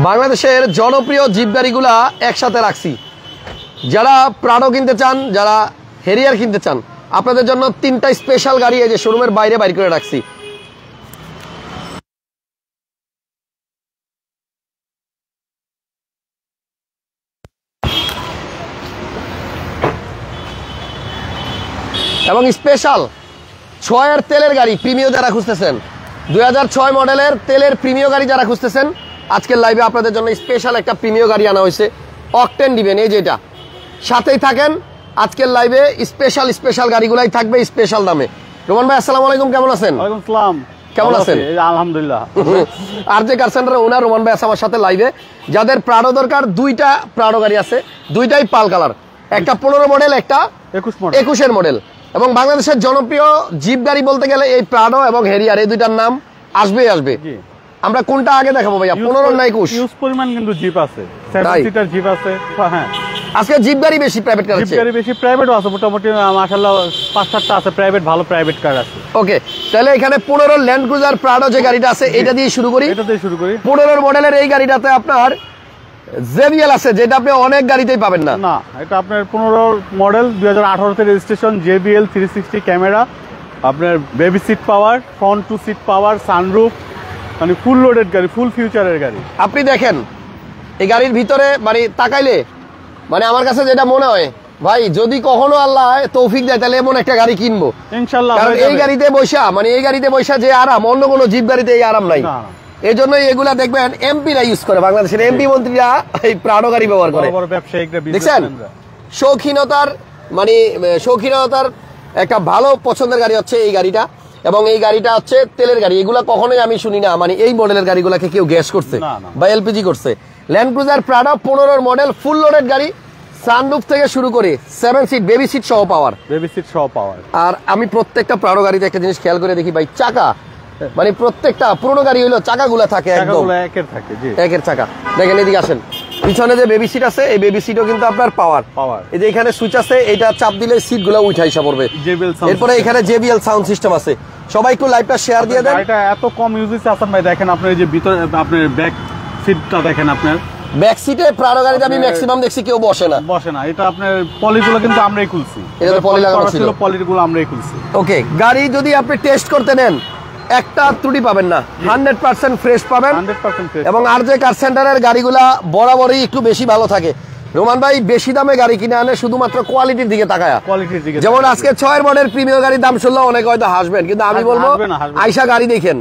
বাংলাদেশের জনপ্রিয় জিপ গাড়িগুলা একসাথে রাখছি। যারা প্রাডো কিনতে চান, যারা হেরিয়ার কিনতে চান, আপনাদের জন্য তিনটা স্পেশাল গাড়ি এই যে শোরুমের বাইরে বাইর করে রাখছি। এবং স্পেশাল 6 তেলের গাড়ি প্রিমিয় যারা খুঁজতেছেন, 2006 মডেলের তেলের প্রিমিয় গাড়ি যারা খুঁজতেছেন, আজকের লাইভে আপনাদের জন্য স্পেশাল একটা প্রিমিয় গাড়ি আনা হয়েছে। অকটেন দিবেন এই যেটা, সাথেই থাকেন। আজকের লাইভে স্পেশাল গাড়িগুলাই থাকবে স্পেশাল দামে। রোমান ভাই আসসালামু আলাইকুম, কেমন আছেন? ওয়ালাইকুম আসসালাম, কেমন আছেন? আলহামদুলিল্লাহ। আর যে কার সেন্টারে ওনার রোমান ভাই আছে আমার সাথে লাইভে। যাদের প্রাডো দরকার, দুইটা প্রাডো গাড়ি আছে, দুইটাই পাল কালার, একটা 15 মডেল, একটা 21 মডেল। এবং বাংলাদেশের জনপ্রিয় জিপ গাড়ি বলতে গেলে এই প্রাডো এবং হেরিয়ার, এই দুইটার নাম আসবে। আমরা কোনটা আগে দেখাবো ভাইয়া, 15 না 21? ইউজ পরিমাণ কিন্তু জিপ আছে, 7 সিটার জিপ আছে। হ্যাঁ, আজকে জিপ গাড়ি বেশি, প্রাইভেট কার আছে, জিপ গাড়ি বেশি, প্রাইভেটও আছে মোটামুটি মাশাআল্লাহ 5-7টা আছে প্রাইভেট, ভালো প্রাইভেট কার আছে। ওকে, তাহলে এখানে 15 ল্যান্ড ক্রুজার প্রাডো যে গাড়িটা আছে এটা দিয়ে শুরু করি। 15 মডেলের এই গাড়িটাতে আপনার জেবিএল আছে, যেটা আপনি অনেক গাড়িতেই পাবেন না। না, এটা আপনার 15 মডেল 2018 তে রেজিস্ট্রেশন, জেবিএল 360 ক্যামেরা, আপনার baby seat power, front two seat power, sunroof, মানে ফুল লোডেড গাড়ি, ফুল ফিউচারের গাড়ি। আপনি দেখেন এই গাড়ির ভিতরে মানে তাকাইলে মানে আমার কাছে যেটা মনে হয় ভাই, যদি কখনো আল্লাহ তৌফিক দেয় তাহলে এমন একটা গাড়ি কিনবো ইনশাআল্লাহ। কারণ এই গাড়িতে বসা যে আরাম, অন্য কোনো জিপ গাড়িতে এই আরাম নাই। এই জন্যই এগুলা দেখবেন এমপিরা ইউজ করে, বাংলাদেশের এমপি মন্ত্রীরা এই প্রাডো গাড়ি ব্যবহার করে। দেখছেন শৌখিনতার একটা ভালো পছন্দের গাড়ি হচ্ছে এই গাড়িটা। এবং এই গাড়িটা হচ্ছে তেলের গাড়ি, এগুলা কখনোই আমি শুনি না মানে এই মডেলের গাড়িগুলাকে কেউ গ্যাস করছে বা এলপিজি করছে। ল্যান্ড ক্রুজার প্রাডো 15 মডেল, ফুল লোডেড গাড়ি, সানরুফ থেকে শুরু করে 7 সিট বেবি সিট সহ পাওয়ার। আর আমি প্রত্যেকটা প্রাডো গাড়িতে একটা জিনিস খেয়াল করে দেখি ভাই, চাকা মানে প্রত্যেকটা পুরোনো গাড়ি হইলো চাকাগুলা থাকে একদম একের চাকা। দেখেন এদিকে আসেন, পিছনে যে বেবি সিট আছে এই বেবি সিটও কিন্তু আপনার পাওয়ার। এই যে এখানে সুইচ আছে, এটা চাপ দিলে সিট গুলা উঠে আসা পড়বে। এরপরে এখানে জেবিএল সাউন্ড সিস্টেম আছে। সবাই একটু লাইভটা শেয়ার দিয়ে দেন। এটা এত কম ইউজেস আছেন ভাই, দেখেন আপনার এই যে ভিতরে আপনার ব্যাক সিটটা দেখেন, আপনার ব্যাক সিটে প্রাডো গাড়িতে আমি ম্যাক্সিমাম দেখছি কেউ বসে না। এটা আপনার পলিগুলো কিন্তু আমরাই খুলছি, এটা পলি লাগানো ছিল, পলিগুলো আমরাই খুলছি। ওকে, গাড়ি যদি আপনি টেস্ট করতে নেন একটা ত্রুটি পাবেন না, 100% ফ্রেশ পাবেন। এবং আর যে কার সেন্টারের গাড়িগুলা বরাবরই একটু বেশি ভালো থাকে। রোমান ভাই বেশি দামে গাড়ি কিনে আনে শুধুমাত্র কোয়ালিটির দিকে তাকায়া। যেমন আজকে 6 মডেলের প্রিমিয়ার গাড়ির দাম শুনলে অনেক হয়তো হাসবেন, কিন্তু আমি বলবো আইসা গাড়ি দেখেন,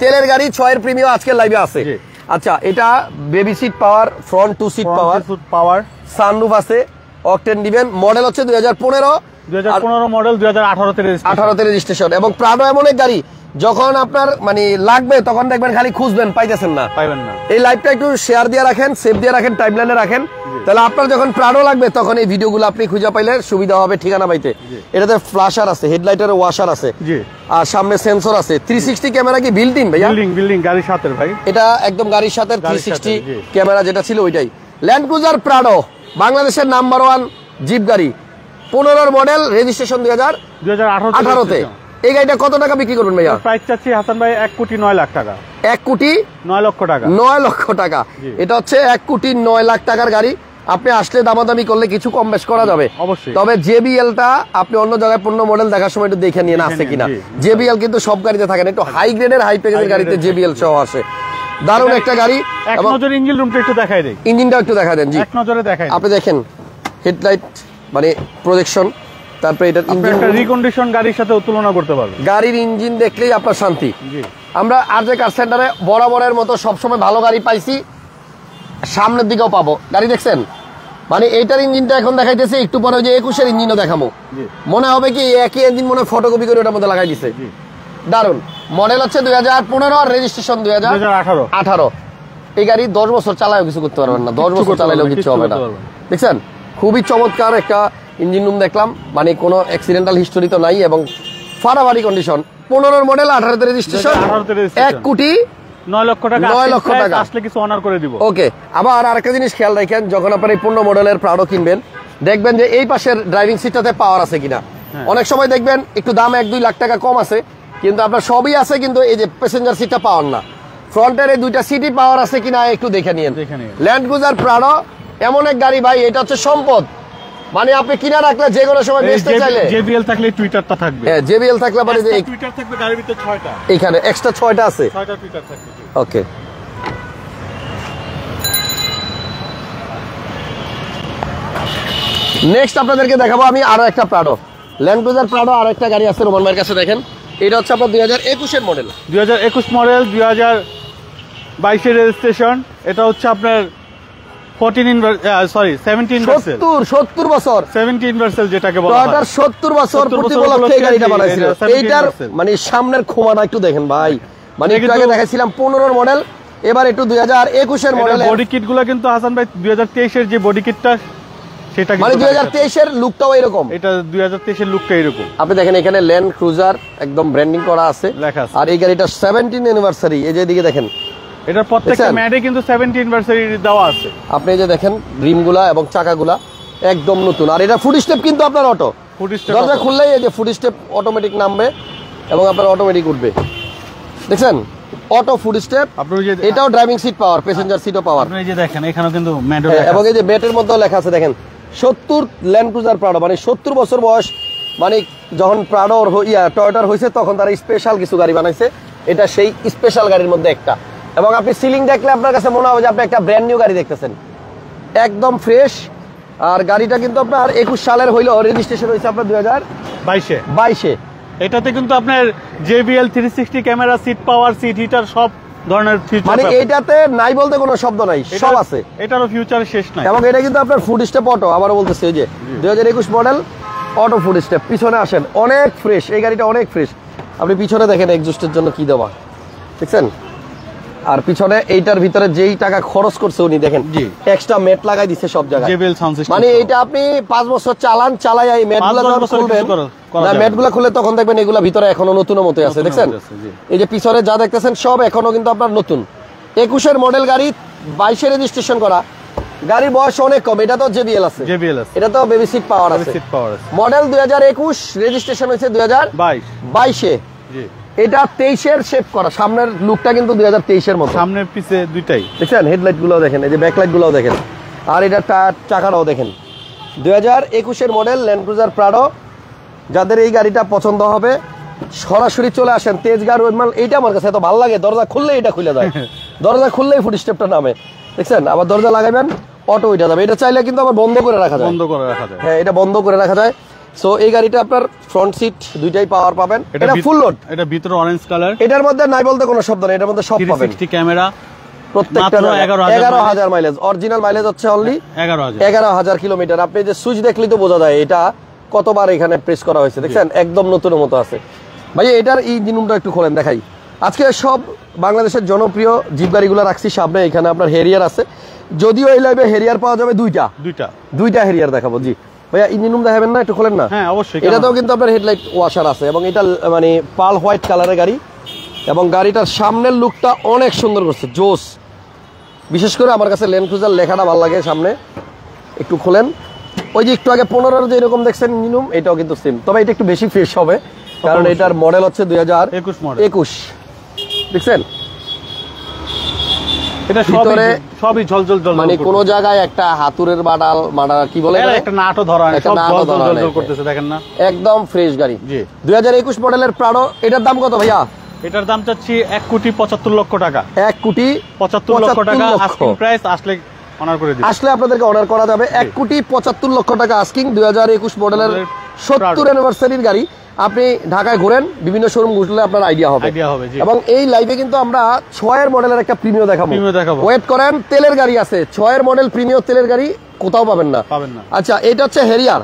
তেলের গাড়ি 6 প্রিমিয়ার আজকের লাইভে আছে। আচ্ছা, এটা baby seat power, front two seat power, sunroof আছে, অকটেন দিবেন। মডেল হচ্ছে 2015 মডেল, 2018 তে রেজিস্ট্রেশন। এবং প্রাডো এমন এক গাড়ি যখন আপনার মানে লাগবে তখন দেখবেন খালি খুঁজবেন, পাইতেছেন না। এই লাইভটা একটু শেয়ার দিয়ে রাখেন, সেভ দিয়ে রাখেন, টাইমলাইনে রাখেন, তাহলে আপনার যখন প্রাডো লাগবে তখন এই ভিডিওগুলো আপনি খুঁজে পাইলে সুবিধা হবে ঠিকানা পাইতে। এটাতে ফ্ল্যাশার আছে, হেডলাইটের ওয়াশার আছে, আর সামনে সেন্সর আছে। 360 ক্যামেরা কি বিল্ট ইন ভাইয়া? বিল্ডিং গাড়ির সাথে ভাই, এটা একদম গাড়ির সাথে 360 ক্যামেরা যেটা ছিল ওইটাই। ল্যান্ড ক্রুজার প্রাডো বাংলাদেশের নাম্বার 1 জিপ গাড়ি, 15 মডেল, রেজিস্ট্রেশন 2018 তে। এই গাড়িটা কত টাকা বিক্রি করবেন ভাইয়া? প্রাইস চাচ্ছি হাসান ভাই 1,09,00,000 টাকা। 1,09,00,000 টাকা। 9 লক্ষ টাকা। এটা হচ্ছে 1,09,00,000 টাকার গাড়ি। আপনি আসলে দামাদামি করলে কিছু কম বেশ করা যাবে অবশ্যই। তবে জেবিএলটা আপনি অন্য জায়গায় 15 মডেল দেখার সময় একটু দেখে নিয়ে আছে কিনা। জেবিএল কিন্তু সব গাড়িতে থাকে না, একটু হাই গ্রেডের হাই প্যাকেজের গাড়িতে জেবিএল সহ আসে। দারুণ একটা গাড়ি। এক নজরে ইঞ্জিন রুমটা একটু দেখাই দেই, ইঞ্জিনটাও একটু দেখাই দেন। জি, এক নজরে দেখাই। আপনি দেখেন হেডলাইট মানে প্রজেকশন, তারপরে এটা ইঞ্জিন রিকন্ডিশন গাড়ির সাথে তুলনা করতে পারবেন। গাড়ির ইঞ্জিন দেখলেই আপনার শান্তি। আমরা আর যে কার সেন্টারে বরাবরের মতো সবসময় ভালো গাড়ি পাইছি, সামনের দিকেও পাবো। গাড়ি দেখছেন মানে এইটার ইঞ্জিনটা এখন দেখাইতেছে, একটু পরে যে 21 ইঞ্জিনও দেখাবো। মনে হবে কি একই ইঞ্জিন মনে ফটোকপি করে ওটার মধ্যে লাগাই দিছে। দারুন। মডেল হচ্ছে 2015 আর রেজিস্ট্রেশন 2018। এই গাড়ি 10 বছর চালায়ও কিছু করতে পারবেন না, 10 বছর চালাইলেও কিছু হবে না। দেখছেন খুবই চমৎকার একটা ইঞ্জিন রুম দেখলাম, মানে কোনো অ্যাক্সিডেন্টাল হিস্টোরি তো নাই এবং ফাটাফাটি কন্ডিশন। 15 মডেল, 18 তে রেজিস্ট্রেশন, 1,09,00,000 টাকা আসলে কিছু অনার করে দিব। ওকে, আবার আরেকটা জিনিস খেয়াল রাখেন, যখন আপনার এই 15 মডেলের প্রাডো কিনবেন দেখবেন যে এই পাশের ড্রাইভিং সিটটাতে পাওয়ার আছে কিনা। অনেক সময় দেখবেন একটু দাম 1-2 লাখ টাকা কম আছে, কিন্তু আপনার সবই আছে, কিন্তু এই যে প্যাসেঞ্জার সিটটা পাওয়ার না। ফ্রন্টের এই দুইটা সিটি পাওয়ার আছে কিনা একটু দেখে নিন। ল্যান্ড ক্রুজার প্রাডো এমন এক গাড়ি ভাই, এটা হচ্ছে সম্পদ। মানে আপনি কিনা রাখলে যে কোনো সময় বেচতে চাইলে, জেবিএল থাকলে টুইটারটা থাকবে। হ্যাঁ, জেবিএল থাকলে মানে যে টুইটার থাকবে গাড়ির ভিতরে 6টা, এখানে এক্সট্রা 6টা আছে, 6টা টুইটার থাকবে। ওকে, নেক্সট আপনাদেরকে দেখাবো আমি আরো একটা প্রাডো, ল্যান্ড ক্রুজার প্রাডো আরো একটা গাড়ি আছে রোমান ভাইয়ের কাছে। দেখেন এটা হচ্ছে আপনার 2021 এর মডেল, 2021 মডেল, 2022 এর রেজিস্ট্রেশন। এটা হচ্ছে আপনার 17 বছর 17 ভার্সেল যেটাকে বলা হয়। টয়োটার 70 বছর প্রতি উপলক্ষে এই গাড়িটা বানাইছিল। এইটার মানে সামনের খোমাটা একটু দেখেন ভাই, মানে একটু আগে দেখাইছিলাম 15 এর মডেল, এবার একটু 2021 এর মডেল। বডি কিটগুলো কিন্তু হাসান ভাই 2023 এর যে বডি কিটটা সেটা মানে 2023 এর লুকটাও এরকম, এটা 2023 এর লুকটা এরকম। আপনি দেখেন এখানে ল্যান্ড ক্রুজার একদম ব্র্যান্ডিং করা আছে, লেখা আছে। আর এই গাড়িটা 17 অ্যানিভার্সারি, এই যে এদিকে দেখেন এটার প্রত্যেকটা ম্যাডে কিন্তু 17 অ্যানিভার্সারি দেওয়া আছে। আপনি এই যে দেখেন রিমগুলা এবং চাকাগুলা একদম নতুন, আর এটা ফুড স্টেপ কিন্তু আপনার অটো, দরজা খুললেই এই যে ফুড স্টেপ অটোমেটিক নামবে এবং আপনার অটোমেটিক উঠবে। দেখছেন অটো ফুড স্টেপ, এটাও ড্রাইভিং সিট পাওয়ার, প্যাসেঞ্জার সিটও পাওয়ার। আপনি এই যে দেখেন এখানেও কিন্তু ম্যাডে এবং এই যে ব্যাটের মধ্যেও লেখা আছে দেখেন 70 ল্যান্ড ক্রুজার প্রাডো, মানে 70 বছর বয়স। মানে যখন প্রাডো টয়োটার হয়েছে তখন তারা স্পেশাল কিছু গাড়ি বানাইছে, এটা সেই স্পেশাল গাড়ির মধ্যে একটা। এবং আপনি সিলিং দেখলে আপনার কাছে মনে হবে যে আপনি একটা ব্র্যান্ড নিউ গাড়ি দেখতেছেন, একদম ফ্রেশ। আর গাড়িটা কিন্তু আপনার 21 সালের হইলো, রেজিস্ট্রেশন হয়েছে আপনার 2022-এ। এটাতে কিন্তু আপনার JBL 360 camera, seat power, seat heater, সব ধরনের ফিচার। মানে এইটাতে নাই বলতে কোনো শব্দ নাই, সব আছে, এটারও ফিউচার শেষ নাই। এবং এটা কিন্তু আপনার ফুড স্টেপ অটো, আবারও বলতেছি এই যে 2021 মডেল অটো ফুড স্টেপ। পিছনে আসেন, অনেক ফ্রেশ এই গাড়িটা, অনেক ফ্রেশ। আপনি পিছনে দেখেন এক্সজস্টের জন্য কি দেওয়া, দেখছেন? আর পিছনে এইটার ভিতরে যেই টাকা খরচ করছে উনি দেখেন, এক্সট্রা ম্যাট লাগাই দিচ্ছে সব জায়গায়। মানে এটা আপনি 5 বছর চালাই এই ম্যাটগুলো খুলবেন না, ম্যাটগুলো খুলে তখন দেখবেন এগুলা ভিতরে এখনো নতুনের মতো আছে। দেখছেন এই যে পিছনে যা দেখতেছেন সব এখনো কিন্তু আপনার নতুন। 21 এর মডেল গাড়ি, 22 এ রেজিস্ট্রেশন করা, গাড়ির বয়স অনেক কম। এটা তো JBL আছে, এটা তো বেবি সিট পাওয়ার আছে। মডেল 2021, রেজিস্ট্রেশন হয়েছে 2022-এ। এটা 23 এর শেপ করা, সামনের লুকটা কিন্তু 2023 এর মতো, সামনে পিছে দুইটাই। দেখছেন হেডলাইট গুলো দেখেন, এই যে ব্যাকলাইট গুলো দেখেন, আর এটা চাকাটাও দেখেন। 2021 এর মডেল ল্যান্ড ক্রুজার প্রাডো। যাদের এই গাড়িটা পছন্দ হবে সরাসরি চলে আসেন তেজগাঁও রোডমাল। এইটা আমার কাছে এত ভালো লাগে, দরজা খুললে এটা খুলে যায়, দরজা খুললেই ফুড স্টেপটা নামে। দেখছেন আবার দরজা লাগাবেন অটো উঠে যাবে। এটা চাইলে কিন্তু আবার বন্ধ করে রাখা যায়, হ্যাঁ এটা বন্ধ করে রাখা যায়। সো এই গাড়িটা আপনার ফ্রন্ট সিট দুইটাই পাওয়ার পাবেন, এটা ফুল লোড, এটা ভিতরে অরেঞ্জ কালার। এটার মধ্যে নাই বলতে কোনো শব্দ নেই, এটার মধ্যে সব পাবেন। 360 ক্যামেরা, প্রত্যেকটা 11,000 মাইলেজ, অরিজিনাল মাইলেজ হচ্ছে অনলি 11,000 কিলোমিটার। আপনি যে সুইচ দেখলেই তো বোঝা যায় এটা কতবার এখানে প্রেস করা হয়েছে। দেখছেন একদম নতুনের মতো আছে ভাই। এটার ইঞ্জিন রুমটা একটু খোলেন দেখাই। আজকে সব বাংলাদেশের জনপ্রিয় জিপ গাড়িগুলো রাখছি সামনে। এখানে আপনার হেরিয়ার আছে, যদিও এই লাইভে হেরিয়ার পাওয়া যাবে দুইটা হেরিয়ার দেখাবো। জি ভাইয়া ইঞ্জিন রুম দেখাবেন না একটু, খোলেন না? হ্যাঁ অবশ্যই। এটাতেও কিন্তু আপনার হেডলাইট ওয়াশার আছে, এবং এটা মানে পাল হোয়াইট কালারের গাড়ি, এবং গাড়িটার সামনের লুকটা অনেক সুন্দর করছে, জোস। বিশেষ করে আমার কাছে ল্যান্ড ক্রুজার লেখাটা ভালো লাগে সামনে। একটু খোলেন, ওই যে একটু আগে 15 যে এরকম দেখছেন ইঞ্জিন রুম, এটাও কিন্তু সেম, তবে এটা একটু বেশি ফ্রেশ হবে কারণ এটার মডেল হচ্ছে 2021। দেখছেন এটা সবই ঝলঝল, মানে কোন জায়গায় একটা হাতুরের মাডা কি বলে, একটা নাটও ধরা নেই, সব ঝলঝল করতেছে, দেখেন না? একদম ফ্রেশ গাড়ি। 2021 মডেলের প্রাডো। এটার দাম কত ভাইয়া? এটার দাম চাচ্ছি 1,75,00,000 টাকা। 1,75,00,000 টাকা আস্কিং প্রাইস। আসলে আপনাদেরকে অর্ডার করা যাবে। 1,75,00,000 টাকা আস্কিং। 2021 মডেলের 70 অ্যানিভার্সারির গাড়ি। আপনি ঢাকায় ঘুরেন, বিভিন্ন শোরুম ঘুরলে আপনার আইডিয়া হবে। এবং এই লাইভে কিন্তু আমরা 6 এর মডেলের একটা প্রিমিয় দেখাবো। ওয়েট করেন, তেলের গাড়ি আছে 6 এর মডেল প্রিমিয় তেলের গাড়ি, কোথাও পাবেন না। আচ্ছা এটা হচ্ছে হেরিয়ার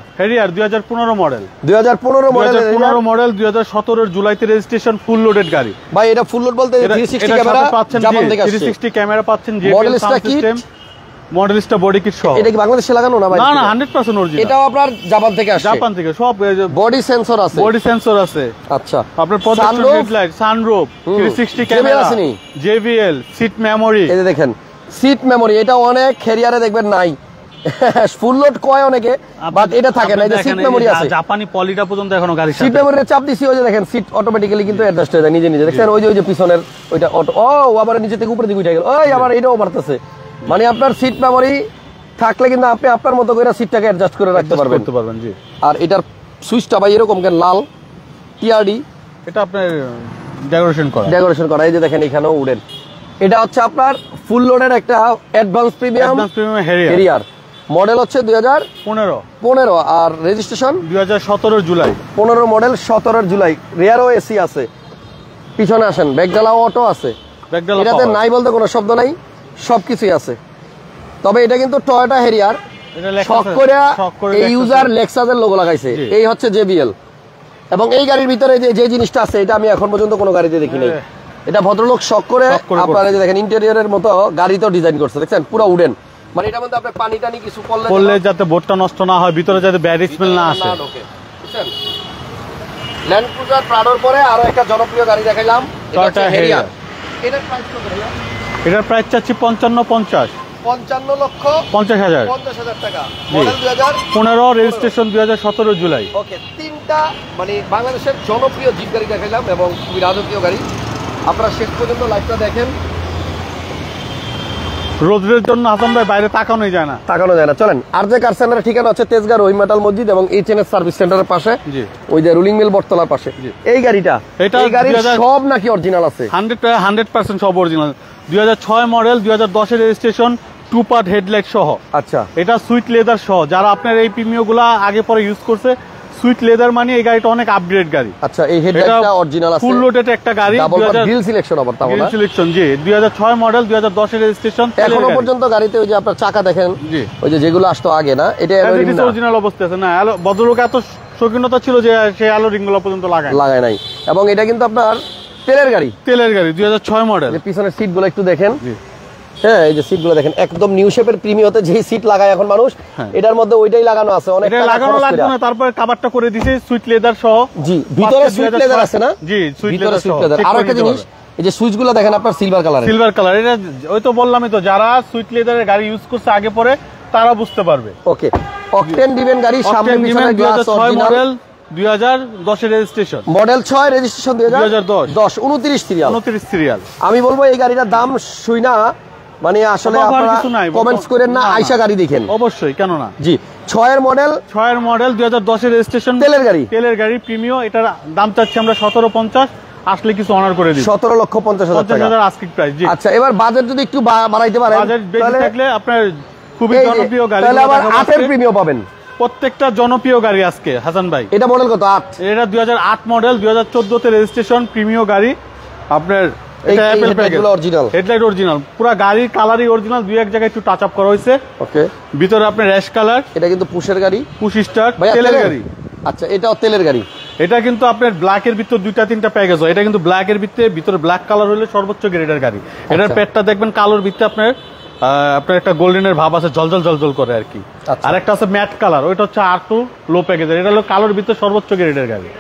2015 মডেল। 2015 মডেল 2017 এর জুলাইতে রেজিস্ট্রেশন, ফুল লোডেড গাড়ি ভাই। এটা ফুল লোড বলতে 360 ক্যামেরা পাচ্ছেন, জাপান থেকে আসছে। 360 ক্যামেরা পাচ্ছেন, JBL sound system, Modellista body kit সহ। এটা কি বাংলাদেশে লাগানো না ভাই? না 100% অরিজিনাল। এটাও আপনার জাপান থেকে আসছে, জাপান থেকে সব। বডি সেন্সর আছে। আচ্ছা আপনার projector headlight, sunroof, 360 camera, JBL, seat memory. এই যে দেখেন সিট মেমোরি, এটা অনেক ক্যারিয়ারে দেখবেন নাই। ফুল লোড কয় অনেকে, বাট এটা থাকে না। এই যে সিট মেমোরি আছে, জাপানি পলিটা পর্যন্ত এখনো গাড়ির সাথে সিট মেমোরির চাপ দিছি, ওই যে দেখেন সিট অটোমেটিক্যালি কিন্তু অ্যাডজাস্ট হয়ে যায় নিজে নিজে। দেখছেন ওই যে পিছনের ওইটা অটো, ও আবার নিচে থেকে উপরে দিকে উঠে গেল, ওই আবার এটাও বাড়তেছে। মানে আপনার সিট মেমোরি থাকলে কিন্তু আপনি আপনার মতো করে সিটটাকে অ্যাডজাস্ট করে রাখতে পারবেন। জি। আর এটার সুইচটা ভাই এরকম কেন লাল টিআরডি, এটা আপনার ডেকোরেশন করা। এই যে দেখেন এখানেও উডেন। এটা হচ্ছে আপনার ফুল লোডের একটা অ্যাডভান্স প্রিমিয়াম হেরিয়ার। মডেল হচ্ছে 2015 আর রেজিস্ট্রেশন 2017 জুলাই। 15 model 17 July. রিয়ারও এসি আছে, পিছনে আসেন ব্যাকডালাও অটো আছে, এটাতে নাই বলতে কোনো শব্দ নাই, সবকিছুই আছে। তবে এটা কিন্তু টয়োটা হেরিয়ার, শক করে এই ইউজার লেক্সাসের লোগো লাগাইছে। এই হচ্ছে জেবিএল। এবং এই গাড়ির ভিতরে যে জিনিসটা আছে এটা আমি এখন পর্যন্ত কোনো গাড়িতে দেখি নাই। এটা ভদ্রলোক শক করে আপনারা যে দেখেন ইন্টেরিয়রের মতো গাড়িতেও ডিজাইন করছে, দেখছেন পুরো উডেন। মানে এটার মধ্যে আপনি পানি টানি কিছু করলে যাতে বোর্ডটা নষ্ট না হয়, ভিতরে যাতে ব্যাড স্মেল না আসে। বুঝছেন? ল্যান্ড ক্রুজার প্রাডোর পরে আরো একটা জনপ্রিয় গাড়ি দেখাইলাম, টয়োটা হেরিয়ার। এটার প্রাইস কত ভাইয়া? এটার প্রাইস চাচ্ছি 55,50,000 টাকা। Model 2015, registration 2017 July. ওকে, তিনটা মানে বাংলাদেশের জনপ্রিয় জিপ গাড়ি দেখাইলাম এবং খুবই রাজকীয় গাড়ি। আপনারা শেষ পর্যন্ত লাইভটা দেখেন। রোদের জন্য হাসান ভাই বাইরে তাকানোই যায় না। চলেন। আর যে কার সেন্টারের ঠিকানা হচ্ছে তেজগাঁ রহিম মেটাল মসজিদ এবং এইচএনএস সার্ভিস সেন্টারের পাশে, ওই যে রুলিং মিল বটতলার পাশে। এই গাড়িটা, এই গাড়ির সব নাকি অরিজিনাল আছে? 100% সব original. 2006 model, 2010 registration, 2 part headlight সহ। আচ্ছা, এটা সুইট লেদার সহ। যারা আপনার এই প্রিমিয়গুলা আগে পরে ইউজ করছে, সুইট লেদার মানে এই গাড়িটা অনেক আপগ্রেড গাড়ি। আচ্ছা, এই হেডলাইটটা অরিজিনাল আছে, ফুল লোডেড একটা গাড়ি। গ্রিল সিলেকশন আবার তাও না? সিলেকশন জি। 2006 মডেল, 2010 রেজিস্ট্রেশন। এখনো পর্যন্ত গাড়িতে ওই যে আপনার চাকা দেখেন, ওই যে যেগুলো আসতো আগে না, এটা অরিজিনাল অবস্থা আছে না। ভদ্রলোক এত শৌখিনতা ছিল যে সেই আলো রিংগুলো পর্যন্ত লাগায় নাই। এবং এটা কিন্তু আপনার তেলের গাড়ি 2006 মডেল। পিছনের সিটগুলো একটু দেখেন। হ্যাঁ, এই যে সিটগুলো দেখেন একদম নিউ শেপের প্রিমিয়তে যে সিট লাগায় এখন মানুষ, এটার মধ্যে ওইটাই লাগানো আছে। অনেক এটা লাগানো লাগবে না, তারপরে কভারটা করে দিয়েছে সুইট লেদার সহ। জি, ভিতরে সুইট লেদার আছে না? জি, সুইট লেদার। আর একটা জিনিস, এই যে সুইচগুলো দেখেন আপনার সিলভার কালার। এটা ওই তো বললামই তো, যারা সুইট লেদারের গাড়ি ইউজ করছে আগে পরে তারা বুঝতে পারবে। ওকে, অকটেন ডিভেন গাড়ি, সামনে পিছনে glass original. 2010 registration, model 6, registration 2010, 29 serial. আমি বলবো এই গাড়িটার দাম শুই না, মানে আসলে আপনারা কমেন্টস করেন না, আয়শা গাড়ি দেখেন অবশ্যই, কেন না। জি, 6 এর মডেল, 2010 রেজিস্ট্রেশন, তেলের গাড়ি প্রিমিয়াম। এটার দাম চাচ্ছি আমরা 17,50,000, আসলে কিছু অনার করে দিই। 17,50,000 টাকা আস্কিং প্রাইস। জি, আচ্ছা, এবার বাজেট যদি একটু বাড়াইতে পারেন, বাজেট বেশি থাকলে আপনার খুবই জনপ্রিয় গাড়ি, তাহলে আবার 8 এর প্রিমিয়াম পাবেন। প্রত্যেকটা জনপ্রিয় গাড়ি আজকে হাসান ভাই। এটা মডেল কত? 8। এটা 2008 মডেল, 2014 তে রেজিস্ট্রেশন, প্রিমিয়াম গাড়ি আপনার। এটা Apple package, original headlight, original পুরো গাড়ির কালারই অরিজিনাল, দুই এক জায়গায় একটু টাচ আপ করা হয়েছে। ওকে, ভিতরে আপনার র্যাশ কালার। এটা কিন্তু পুশের গাড়ি, পুশ স্টার্ট, তেলের গাড়ি। আচ্ছা, এটাও তেলের গাড়ি। এটা কিন্তু আপনার ব্ল্যাক এর ভিতর 2-3টা প্যাকেজ হয়। এটা কিন্তু ব্ল্যাক এর ভিতরে ব্ল্যাক কালার হলে সর্বোচ্চ গ্রেডের গাড়ি। এটার পেটটা দেখবেন কালোর ভিতরে আপনার একটা গোল্ডেনের ভাব আছে, জলজল করে আর কি। আর একটা আছে ম্যাট কালার, ওইটা হচ্ছে R2 লো প্যাকেজের। এটা হলো কালোর ভিতরে সর্বোচ্চ গ্রেডের গাড়ি।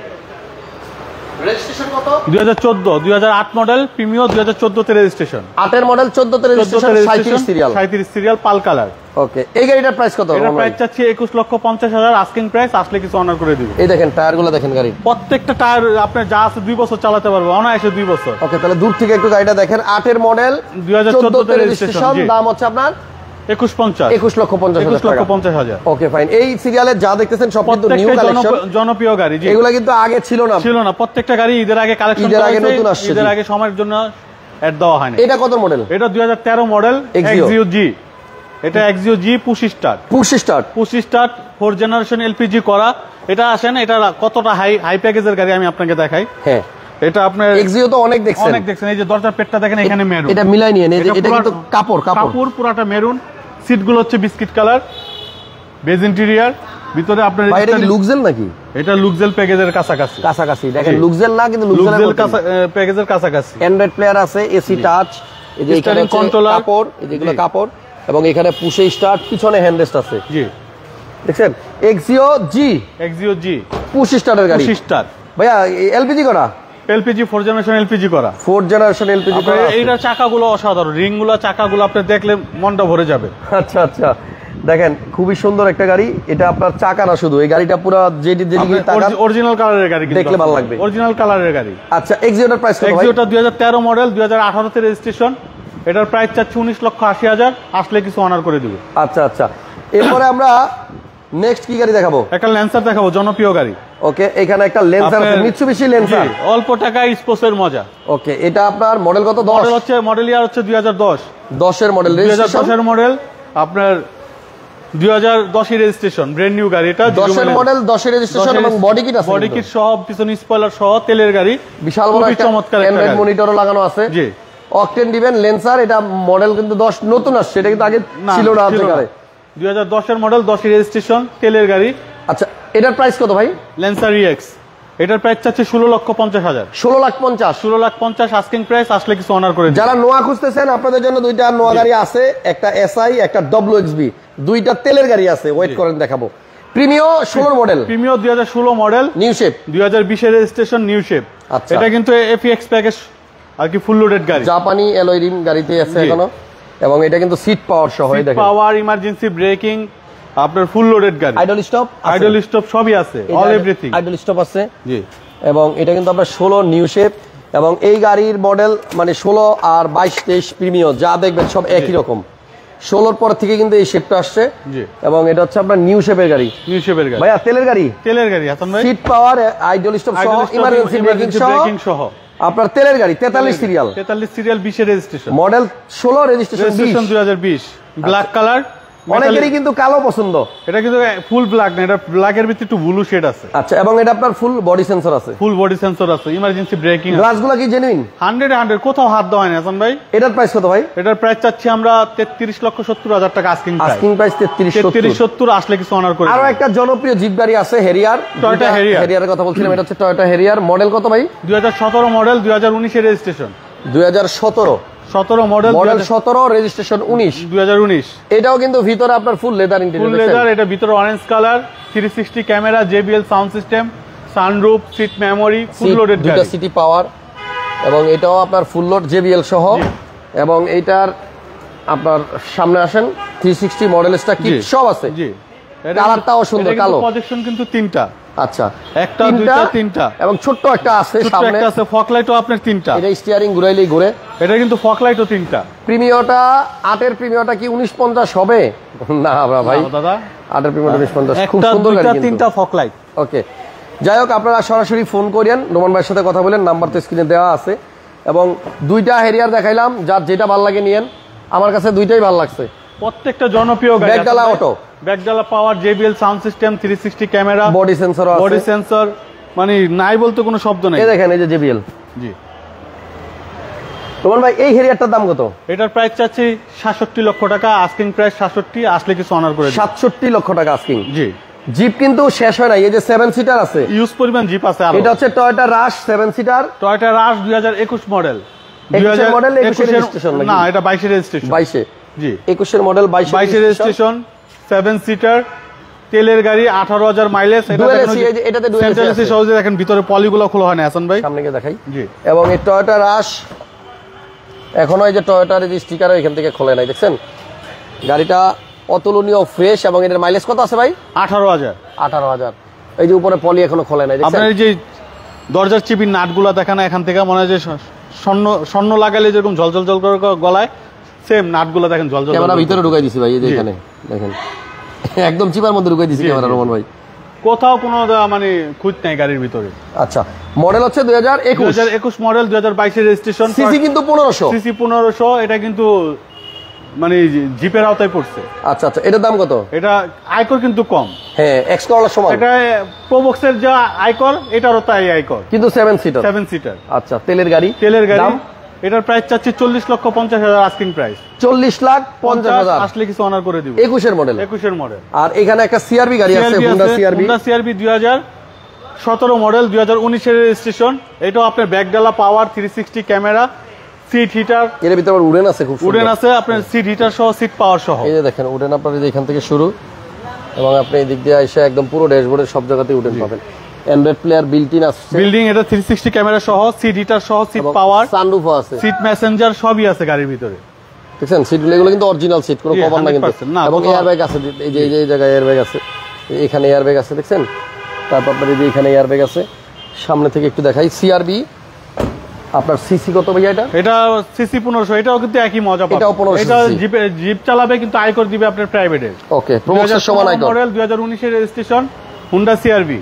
রেজিস্ট্রেশন কত? 2014, 2008 মডেল, প্রিমিয়াম, 2014 তে রেজিস্ট্রেশন। 8 এর মডেল, 14 তে রেজিস্ট্রেশন, 37 সিরিয়াল, পাল কালার। ওকে, এই গাড়িটার প্রাইস কত? এটার প্রাইস চাচ্ছি 21,50,000 আস্কিং প্রাইস, আসলে কিছু অনার করে দিবে। এই দেখেন টায়ারগুলো দেখেন, গাড়ি প্রত্যেকটা টায়ার আপনার যা আছে 2 বছর চালাতে পারবে, অনায়াসে 2 বছর। ওকে, তাহলে দূর থেকে একটু গাড়িটা দেখেন। 8 এর মডেল, 2014 তে রেজিস্ট্রেশন, দাম হচ্ছে আপনার 21,50,000। ওকে, ফাইন। এই সিরিয়ালে যা দেখতেছেন সব কিন্তু নিউ কালেকশন, জনপ্রিয় গাড়ি। এগুলা কিন্তু আগে ছিল না। প্রত্যেকটা গাড়ি ঈদের আগে কালেকশন করা হয়েছে, নতুন আসছে, ঈদের আগে সময়ের জন্য অ্যাড দেওয়া হয়নি। এটা কত মডেল? এটা 2013 মডেল, Exio G। এটা Exio G push start 4 generation LPG করা। এটা আসেন, এটা কতটা হাই প্যাকেজের গাড়ি আমি আপনাকে দেখাই। হ্যাঁ, এটা আপনার Exio তো অনেক দেখছেন। এই যে দরজার পেটটা দেখেন, এখানে মেরুন, এটা মিলাই নিয়ে এটা কিন্তু কাপড় পুরাটা মেরুন। সিটগুলো হচ্ছে বিস্কিট কালার, বেজ ইন্টেরিয়র। ভিতরে আপনার এটা লুকজেল নাকি? এটা লুকজেল প্যাকেজের কাছাকাছি দেখেন, লুকজেল না কিন্তু লুকজেল প্যাকেজের কাছাকাছি। অ্যান্ড্রয়েড প্লেয়ার আছে, এসি টাচ, এই যে এখানে কন্ট্রোলার, কাপড়, এই যেগুলো কাপড়, এবং এখানে পুশে স্টার্ট, পিছনে হ্যান্ডরেস্ট আছে। জি, দেখছেন Exio G পুশ স্টার্টের গাড়ি। ভাইয়া এলপিজি করা, এলপিজি 4 জেনারেশন এলপিজি করা। এইটার চাকাগুলো অসাধারণ, রিংগুলো চাকাগুলো আপনি দেখলে মনটা ভরে যাবে। আচ্ছা, দেখেন খুবই সুন্দর একটা গাড়ি, এটা আপনার চাকা না শুধু, এই গাড়িটা পুরো অরিজিনাল কালারের গাড়ি, দেখলে ভালো লাগবে, অরিজিনাল কালারের গাড়ি। আচ্ছা এক্সিওটার প্রাইস কত ভাই? এক্সিওটা 2013 মডেল, 2018 তে রেজিস্ট্রেশন, এটার প্রাইস চাচ্ছি 19,80,000, আসলে কিছু অনার করে দিব। আচ্ছা আচ্ছা, এরপরে আমরা নেক্সট কি গাড়ি দেখাবো? একটা ল্যান্সার দেখাবো, জনপ্রিয় গাড়ি। ওকে, এখানে একটা ল্যান্সার আছে, মিৎসুবিশি ল্যান্সার, অল্প টাকায় স্পোর্টসের মজা। ওকে, এটা আপনার মডেল কত? 10 মডেল হচ্ছে, মডেল ইয়ার হচ্ছে 2010, 10 এর মডেল, 2010 এর মডেল, আপনার 2010 এর রেজিস্ট্রেশন, ব্র্যান্ড নিউ গাড়ি এটা, 10 এর মডেল, 10 এর রেজিস্ট্রেশন এবং বডি কিট আছে, বডি কিট সহ, পিছনে স্পয়লার সহ, তেলের গাড়ি, বিশাল বড় একটা চমৎকার অ্যান্ড্রয়েড মনিটরও লাগানো আছে। জি, অকটেন দিবেন ল্যান্সার, এটা মডেল কিন্তু 10 নতুন আসছে, এটা কিন্তু আগে ছিল না আপনাদের কাছে। 2010 এর মডেল, 10 এর রেজিস্ট্রেশন, তেলের গাড়ি। আচ্ছা, এটার প্রাইস কত ভাই? ল্যান্সার EX, এটার প্রাইস চাচ্ছে 16,50,000, 16,50,000, 16,50,000 আস্কিং প্রাইস, আসলে কিছু অনার করে দিন। যারা নোয়া খুঁজতেছেন আপনাদের জন্য দুইটা নোয়া গাড়ি আছে, একটা SI, একটা WXB, দুইটা তেলের গাড়ি আছে, ওয়েট করেন দেখাবো। Premio 16 model, Premio 2016 model, new shape, 2020 এর রেজিস্ট্রেশন, নিউ শেপ। আচ্ছা, এটা কিন্তু FX প্যাকেজ আর কি, ফুল লোডেড গাড়ি, জাপানি অ্যালয় রিম গাড়িতে আছে এখনো, এবং এটা কিন্তু সিট পাওয়ার সহ, এই দেখেন পাওয়ার, ইমার্জেন্সি ব্রেকিং, আপনার ফুল লোডেড গাড়ি, আইডল স্টপ সবই আছে, অল এভরিথিং, আইডল স্টপ আছে। জি, এবং এটা কিন্তু আপনার 16 নিউ শেপ, এবং এই গাড়ির মডেল মানে 16 আর 22, 23 প্রিমিও যা দেখবেন সব একই রকম। 16 পর থেকে কিন্তু এই শেপটা আসছে, এবং এটা হচ্ছে আপনার নিউ শেপের গাড়ি, নিউ শেপের গাড়ি। ভাইয়া তেলের গাড়ি, তেলের গাড়ি হাসান ভাই, সিট পাওয়ার, আইডল স্টপ সহ, ইমার্জেন্সি ব্রেকিং সহ আপনার তেলের গাড়ি, 43 সিরিয়াল, 20 এর registration, model 16, registration 20, black colour. অনেকেরই কিন্তু কালো পছন্দ, এটা কিন্তু ফুল ব্ল্যাক না, এটা ব্ল্যাকের ভিতরে একটু ব্লু শেড আছে। আচ্ছা, এবং এটা আপনার ফুল বডি সেন্সর আছে, ফুল বডি সেন্সর আছে, ইমার্জেন্সি ব্রেকিং। গ্লাসগুলো কি জেনুইন? 100 কোথাও হাত দেওয়া হয় না হাসান ভাই। এটার প্রাইস কত ভাই? এটার প্রাইস চাচ্ছি আমরা 33,70,000 টাকা আস্কিং প্রাইস, 33,70, আসলে কিছু অনার করে। আরো একটা জনপ্রিয় জিপ গাড়ি আছে, হেরিয়ার, টয়োটা হেরিয়ারের কথা বলছিলাম, এটা হচ্ছে টয়োটা হেরিয়ার, মডেল কত ভাই? 2017 মডেল, 2019 এর রেজিস্ট্রেশন, 2017 মডেল, 17 রেজিস্ট্রেশন 2019। এটাও কিন্তু ভিতরে আপনার full leather interior, full leather, এটা ভিতরে orange colour, 360 camera, JBL sound system, sunroof, seat memory, full loaded গাড়ি, দুটো সিটি পাওয়ার, এবং এটাও আপনার ফুল লোড JBL সহ। এবং এইটার আপনার সামনে আসেন, 360 মডেলসটা কি সব আছে। জি, কালারটাও সুন্দর, কালো, প্রজেকশন কিন্তু 3টা। আচ্ছা, একটা, দুইটা, 3টা, এবং ছোট্ট একটা আছে সামনে, একটা আছে, ফক লাইটও আপনার 3টা, এটা স্টিয়ারিং ঘুরাইলেই ঘুরে, এটা কিন্তু ফক লাইটও 3টা। প্রিমিওটা 8 এর প্রিমিওটা কি 1950 হবে? না ভাই দাদা, 8 এর প্রিমিওটা 1950, খুব সুন্দর গাড়ি কিন্তু, 3টা ফক লাইট। ওকে, যাই হোক, আপনারা সরাসরি ফোন করেন, নোমান ভাইয়ের সাথে কথা বলেন, নাম্বার তো স্ক্রিনে দেওয়া আছে। এবং দুইটা হেরিয়ার দেখাইলাম, যার যেটা ভালো লাগে নিয়েন, আমার কাছে দুইটাই ভালো লাগছে, প্রত্যেকটা জনপ্রিয় গাড়ি। ব্যাকডালা অটো, ব্যাকডালা পাওয়ার, JBL sound system, 360 camera, body sensor আছে, বডি সেন্সর, মানে নাই বলতে কোনো শব্দ নাই। এই দেখেন, এই যে JBL। জি, নোমান ভাই, এই হেরিয়ারটার দাম কত? এটার প্রাইস চাচ্ছি 67 লক্ষ টাকা, আস্কিং প্রাইস 67, আসলে কিছু অনার করে 67 লক্ষ টাকা আস্কিং। জি, জিপ কিন্তু শেষ হয় না, এই যে 7 সিটার আছে, ইউজ পরিমাণ জিপ আছে। এটা হচ্ছে টয়োটা রাশ 7 সিটার, টয়োটা রাশ 2021 মডেল, 21 মডেল, 21 রেজিস্ট্রেশন না, এটা 22 রেজিস্ট্রেশন, 22 জি, 21 মডেল, 22 রেজিস্ট্রেশন, 7 সিটার, তেলের গাড়ি, 18,000 মাইলেজ। এটাতে ডুয়াল এসি সহজে দেখেন, ভিতরে পলিগুলো খোলা হয় না হাসান ভাই, সামনে গিয়ে দেখাই। জি, এবং এই টয়োটা রাশ এখনো এই যে টয়োটার যে স্টিকার এখান থেকে খোলে নাই, দেখছেন গাড়িটা অতুলনীয় ফ্রেশ। এবং এটার মাইলেজ কত আছে ভাই? 18,000। এই যে উপরে পলি এখনো খোলে নাই, দেখছেন। আপনার এই যে দরজার চিপির নাটগুলো দেখেন, এখান থেকে মনে হয় যে স্বর্ণ লাগালে যেরকম ঝলঝল জল করে গলায়, সেম নাটগুলো দেখেন ঝলঝল। ক্যামেরা ভিতরে ঢুকাই দিছি ভাই, এই যে এখানে দেখেন, একদম চিপার মধ্যে ঢুকাই দিছি ক্যামেরা রোমান ভাই, কোথাও কোনো মানে খুঁজ নাই গাড়ির ভিতরে। আচ্ছা, মডেল হচ্ছে 2021 মডেল, 2022 এর রেজিস্ট্রেশন, সিসি কিন্তু 1500, সিসি 1500, এটা কিন্তু মানে জিপের আওতায় পড়ছে। আচ্ছা আচ্ছা, এটার দাম কত? এটা আয়কর কিন্তু কম, হ্যাঁ, এক্স করলার সমান। এটা প্রোবক্সের যা আয়কর, এটারও তাই আয়কর, কিন্তু 7 সিটার। আচ্ছা, তেলের গাড়ি, দাম এটার প্রাইস চাচ্ছি 40,50,000 আস্কিং প্রাইস, 40,50,000, আসলে কিছু অনার করে দিব। 21 এর মডেল। আর এখানে একটা সিআরবি গাড়ি আছে, হোন্ডা সিআরবি 2017 মডেল, 2019 এর রেজিস্ট্রেশন। এটাও আপনার ব্যাকডালা পাওয়ার, 360 ক্যামেরা, সিট হিটার, এর ভিতরে আবার উডেন আছে, খুব সুন্দর উডেন আছে, আপনার সিট হিটার সহ, সিট পাওয়ার সহ। এই যে দেখেন উডেন, আপনার এখান থেকে শুরু, এবং আপনি এই দিক দিয়ে এসে একদম পুরো ড্যাশবোর্ডের সব জায়গাতেই উডেন পাবেন। অ্যান্ড্রয়েড প্লেয়ার বিল্ট-ইন আছে, এটা 360 ক্যামেরা সহ, সিট হিটার সহ, সিট পাওয়ার, সানরুফ আছে, সিট মেসেঞ্জার সবই আছে গাড়ির ভিতরে। দেখছেন সিটগুলো এগুলো কিন্তু অরিজিনাল সিট, কোনো কভার না কিন্তু। এবং এয়ার ব্যাগ আছে, এই যে এই জায়গায় এয়ার ব্যাগ আছে, এখানে এয়ার ব্যাগ আছে দেখছেন। তারপর আপনার এই যে এখানে এয়ার ব্যাগ আছে। সামনে থেকে একটু দেখাই, সিআরবি আপনার সিসি কত ভাইয়া এটা? এটা সিসি 1500, এটাও কিন্তু একই মজা পাবে। এটাও 1500 এটা জিপ চালাবে কিন্তু আয়কর দিবে আপনার প্রাইভেটে। ওকে, প্রমোশন সমান আয়কর। মডেল 2019 এর রেজিস্ট্রেশন হুন্ডা সিআরবি।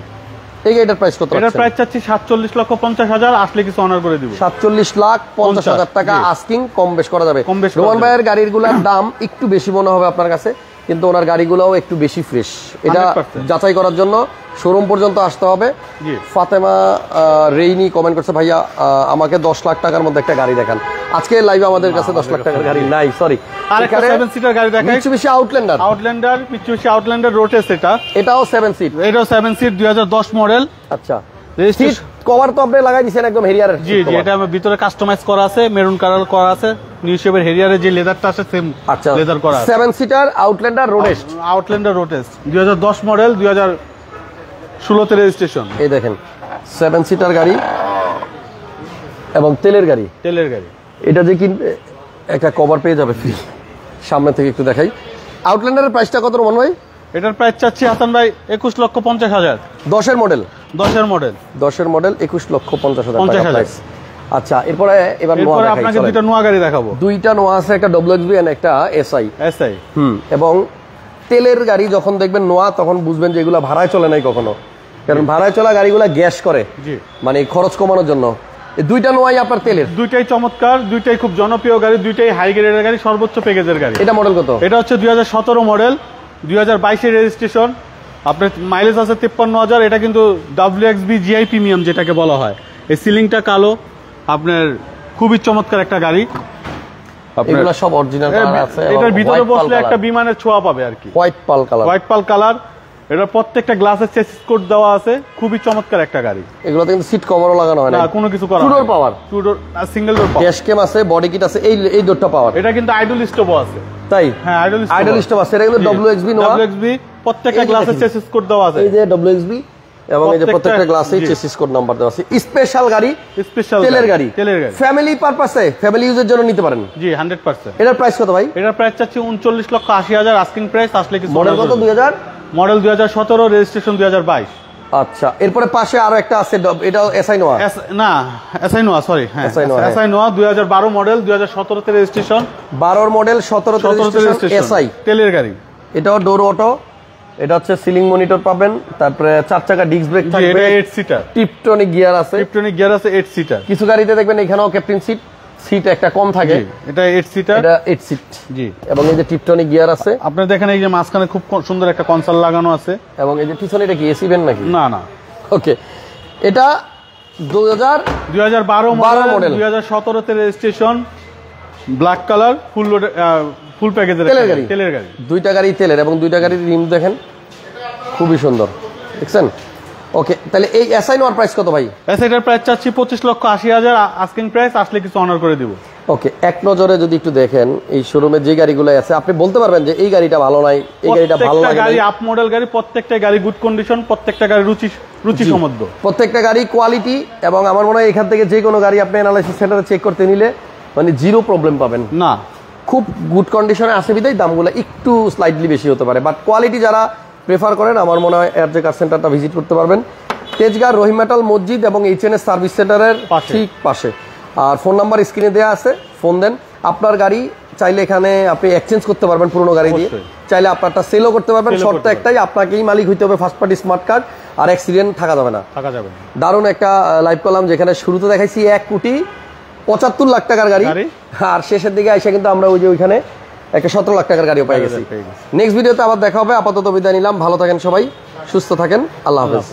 এই গাড়িটার প্রাইস কত? এটার প্রাইস চাচ্ছি 47,50,000, আসলে কিছু অনার করে দিব। 47,50,000 টাকা আস্কিং, কম বেশ করা যাবে। রোমান ভাইয়ের গাড়িগুলোর দাম একটু বেশি মনে হবে আপনার কাছে, কিন্তু ওনার গাড়িগুলোও একটু বেশি ফ্রেশ। এটা যাচাই করার জন্য শোরুম পর্যন্ত আসতে হবে। ফাতেমা রেইনি কমেন্ট করছে, ভাইয়া আমাকে 10 লাখ টাকার মধ্যে একটা গাড়ি দেখান। আজকে লাইভে আমাদের কাছে 10 লাখ টাকার গাড়ি নাই, সরি। আরেকটা 7 সিটার গাড়ি দেখাই, মিৎসুবিশি আউটল্যান্ডার, মিৎসুবিশি আউটল্যান্ডার রোটেস। এটাও 7 সিট, এটাও 7 সিট 2010 মডেল। আচ্ছা, সিট কভার তো আপনি লাগাই দিয়েছেন একদম হেরিয়ারের। জি জি, এটা ভিতরে কাস্টমাইজ করা আছে, মেরুন কালার করা আছে, নিউ শেপের হেরিয়ারের যে লেদারটা আছে সেম লেদার করা আছে। 7 সিটার আউটল্যান্ডার রোটেস 2010 মডেল, 2016 তে রেজিস্ট্রেশন। এই দেখেন 7 সিটার গাড়ি এবং তেলের গাড়ি। এটা যে কিনবে একটা কভার পেয়ে যাবে ফ্রি। সামনে থেকে একটু দেখাই, আউটল্যান্ডারের প্রাইসটা কত রোমান ভাই? এটার প্রাইস চাচ্ছি হাসান ভাই 21,50,000। 10 মডেল 21,50,000 প্রাইস। আচ্ছা, এরপরে এবার আপনাকে দুইটা নোয়া গাড়ি দেখাবো। দুইটা নোয়া আছে, একটা ডব্লিউএক্সবি এন্ড একটা এসআই। এবং তেলের গাড়ি যখন দেখবেন নোয়া, তখন বুঝবেন যে এগুলো ভাড়ায় চলে নাই কখনো, কারণ ভাড়ায় চলা গাড়িগুলো গ্যাস করে, মানে খরচ কমানোর জন্য। দুইটা নোয়াই আপনার তেলের, দুইটাই চমৎকার, দুইটাই খুব জনপ্রিয় গাড়ি, দুইটাই হাই গ্রেডের গাড়ি, সর্বোচ্চ প্যাকেজের গাড়ি। এটা মডেল কত? এটা হচ্ছে 2017 মডেল, 2022 এর রেজিস্ট্রেশন। আপনার মাইলেজ আছে 53,000। এটা কিন্তু ডব্লিউএক্সবি জিআই প্রিমিয়াম যেটাকে বলা হয়। এই সিলিংটা কালো, আপনার খুবই চমৎকার একটা গাড়ি। এগুলা সব অরিজিনাল কালার আছে। এটার ভিতরে বসলে একটা বিমানের ছোঁয়া পাবে আর কি। হোয়াইট পাল কালার। এটা প্রত্যেকটা গ্লাসের চেসিস কোড দেওয়া আছে, খুবই চমৎকার একটা গাড়ি। এগুলোতে কিন্তু সিট কভারও লাগানো হয় না, কোনো কিছু করা। টু ডোর পাওয়ার, সিঙ্গেল ডোর পাওয়ার, ড্যাশ ক্যাম আছে, বডি কিট আছে, এই ডোরটা পাওয়ার। এটা কিন্তু আইডল স্টপও আছে। তাই? হ্যাঁ, আইডল স্টপ আছে। এটা কিন্তু ডব্লিউএক্সবি নোয়া, প্রত্যেকটা গ্লাসের চেসিস কোড দেওয়া আছে। এই যে ডব্লিউএক্সবি এবং এই যে প্রত্যেকটা গ্লাসে চেসিস কোড নাম্বার দেওয়া আছে। স্পেশাল গাড়ি, তেলের গাড়ি, ফ্যামিলি পারপাসে, ফ্যামিলি ইউজের জন্য নিতে পারেন। জি, 100%। এটার প্রাইস কত ভাই? এটার প্রাইস চাচ্ছি 39,80,000 আস্কিং প্রাইস, আসলে কি মডেল কত? 2000 মডেল, 2017, রেজিস্ট্রেশন 2022। আচ্ছা, এরপরে পাশে আরো একটা আছে, এটাও এসআই নোয়া। না, এসআই নোয়া, সরি, হ্যাঁ এসআই নোয়া, 2012 মডেল, 2017 তে রেজিস্ট্রেশন। 12 মডেল, 17 তে রেজিস্ট্রেশন, এসআই তেলের গাড়ি। এটাও ডোর অটো। এটা হচ্ছে সিলিং মনিটর পাবেন, তারপরে 4 চাকা ডিস্ক ব্রেক থাকবে। এটা 8 সিটার, টিপটনিক গিয়ার আছে। 8 সিটার। কিছু গাড়িতে দেখবেন এখানেও ক্যাপ্টেন সিট একটা কম থাকে। এটা 8 সিটার, এটা 8 সিট। জি, এবং এই যে টিপটনিক গিয়ার আছে। আপনারা দেখেন এই যে মাঝখানে খুব সুন্দর একটা কনসোল লাগানো আছে। এবং এই যে পিছনে এটা কি এসি ভ্যান নাকি? না। ওকে, এটা 2012 মডেল, 2017 তে রেজিস্ট্রেশন, ব্ল্যাক কালার, ফুল প্যাকেজের তেলের গাড়ি। দুইটা গাড়ি তেলের, এবং দুইটা গাড়ির রিম দেখেন খুবই সুন্দর, দেখছেন? ওকে, তাহলে এই এসআই নোয়ার প্রাইস কত ভাই? এসআইটার প্রাইস চাচ্ছি 25,80,000 আস্কিং প্রাইস, আসলে কিছু অনার করে দিব। ওকে, এক নজরে যদি একটু দেখেন এই শোরুমে যে গাড়িগুলো আছে, আপনি বলতে পারবেন যে এই গাড়িটা ভালো নাই, এই গাড়িটা ভালো লাগে। গাড়ি আপ মডেল গাড়ি, প্রত্যেকটা গাড়ি গুড কন্ডিশন, প্রত্যেকটা গাড়ি রুচি সমৃদ্ধ, প্রত্যেকটা গাড়ি কোয়ালিটি। এবং আমার মনে হয় এখান থেকে যে কোনো গাড়ি আপনি অ্যানালাইসিস সেন্টারে চেক করতে নিলে মানে জিরো প্রবলেম পাবেন না। খুব গুড কন্ডিশনে আছে বিধায় দামগুলো একটু স্লাইটলি বেশি হতে পারে, বাট কোয়ালিটি যারা প্রেফার করেন আমার মনে হয় এয়ারজে কার সেন্টারটা ভিজিট করতে পারবেন। তেজগাঁ রহিম মেটাল মসজিদ এবং এইচএনএস সার্ভিস সেন্টারের ঠিক পাশে। আর ফোন নাম্বার স্ক্রিনে দেওয়া আছে, ফোন দেন। আপনার গাড়ি চাইলে এখানে আপনি এক্সচেঞ্জ করতে পারবেন পুরোনো গাড়ি দিয়ে, চাইলে আপনারটা সেলও করতে পারবেন। শর্ত একটাই, আপনাকেই মালিক হইতে হবে, ফার্স্ট পার্টি স্মার্ট কার্ড, আর অ্যাক্সিডেন্ট থাকা যাবে না। দারুণ একটা লাইভ করলাম, যেখানে শুরুতে দেখাইছি 1,75,00,000 টাকার গাড়ি, আর শেষের দিকে এসে কিন্তু আমরা ওই যে ওইখানে একটা 17 লাখ টাকার গাড়িও পেয়ে গেছি। নেক্সট ভিডিওতে আবার দেখা হবে। আপাতত বিদায় নিলাম, ভালো থাকেন সবাই, সুস্থ থাকেন, আল্লাহ হাফেজ।